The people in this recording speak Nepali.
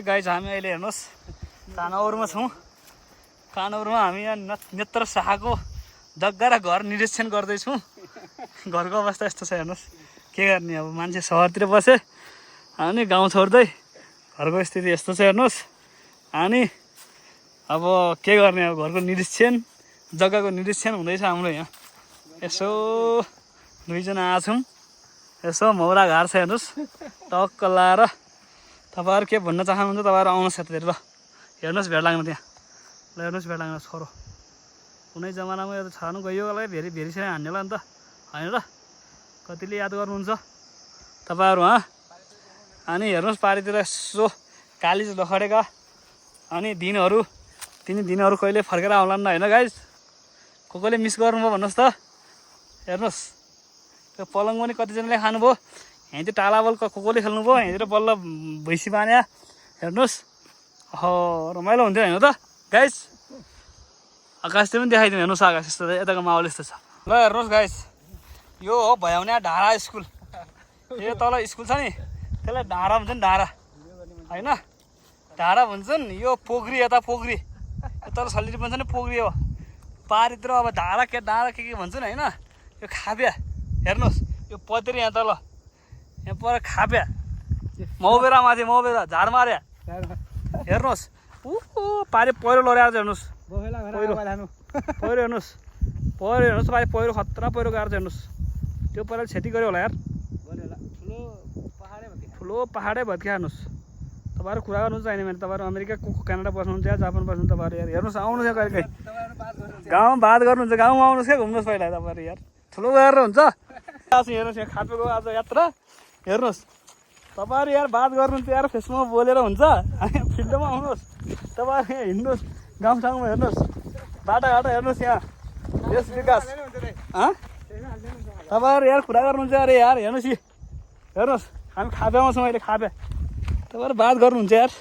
गाइज हामी अहिले हेर्नुहोस् कानौरमा छौँ। कानौरमा हामी यहाँ नेत्र शाखाको जग्गा र घर निरीक्षण गर्दैछौँ। घरको अवस्था यस्तो छ हेर्नुहोस्, के गर्ने अब मान्छे सहरतिर बसे अनि गाउँ छोड्दै घरको स्थिति यस्तो छ हेर्नुहोस्। अनि अब के गर्ने, अब घरको निरीक्षण जग्गाको निरीक्षण हुँदैछ हाम्रो यहाँ। यसो दुईजना आछौँ, यसो मौरा घार छ हेर्नुहोस् टक्क लाएर। तपाईँहरू के भन्न चाहनुहुन्छ तपाईँहरू आउनुहोस् यतातिर ल, हेर्नुहोस् भेट लाग्नु त्यहाँ ल, हेर्नुहोस् भेट लाग्नु छोरो। कुनै जमानामा यो छाड्नु गयो होला भेरी भेरीसँग हान्ने होला नि त, होइन र? कतिले याद गर्नुहुन्छ तपाईँहरू अनि हेर्नुहोस् पारितिर यसो कालिज लखडेका अनि दिनहरू, तिनी दिनहरू कहिले फर्केर आउला नि होइन गाइज? कसले मिस गर्नुभयो भन्नुहोस् त। हेर्नुहोस् त्यो पलङ पनि कतिजनाले खानुभयो, यहीँतिर टाला बल कसले खेल्नुभयो, यहीँतिर बल्ल भैँसी बान्या। हेर्नुहोस् रमाइलो हुन्थ्यो होइन त गाइज? आकाशतिर पनि देखाइदिउँ, हेर्नुहोस् आकाश यस्तो, यताको माहौल यस्तो छ ल। हेर्नुहोस् गाइज यो हो भयाउन्या डाँडा स्कुल। यो तल स्कुल छ नि त्यसलाई डाँडा भन्छ नि, डाँडा होइन डाँडा भन्छन्। यो पोखरी, यता पोखरी, तल सल्लिरी भन्छ नि पोखरी हो। पारितिर अब डाँडा के भन्छन् होइन। यो खाप्या हेर्नुहोस्, यो पत्रि यहाँ तल, यहाँ पर खाप्या मौबेरा माथि, मौबेरा झाड मार्या हेर्नुहोस्। पारि पहिरो लडेर हेर्नुहोस्, पहिरो हेर्नुहोस्, पहिरो हेर्नुहोस् पारि पहिरो खतरा पहिरो गएर हेर्नुहोस्। त्यो पहिला क्षति गर्यो होला यार, ठुलो पहाडै भत्किया। हेर्नुहोस् तपाईँहरू कुरा गर्नु चाहिने भने तपाईँहरू अमेरिका क्यानाडा बस्नुहुन्छ या जापान बस्नुहुन्छ तपाईँहरू यार। हेर्नुहोस् आउनुहोस् यहाँ कहिले कहीँ गाउँमा बात गर्नुहुन्छ, गाउँमा आउनुहोस् क्या घुम्नुहोस् पहिला तपाईँहरू यार, ठुलो गरेर हुन्छ। हेर्नुहोस् यहाँ खापेको आज यात्रा हेर्नुहोस्। तपाईँहरू यार बात गर्नुहुन्छ यार, फेसबुकमा बोलेर हुन्छ, फिल्डमा आउनुहोस् तपाईँहरू यहाँ हिँड्नुहोस् गाउँ ठाउँमा। हेर्नुहोस् बाटाघाटो हेर्नुहोस्, यहाँ देश विकास तपाईँहरू यार कुरा गर्नुहुन्छ अरे यार। हेर्नुहोस् यी हेर्नुहोस् हामी खाप्यामा छौँ अहिले, खाप्या। तपाईँहरू बात गर्नुहुन्छ यार।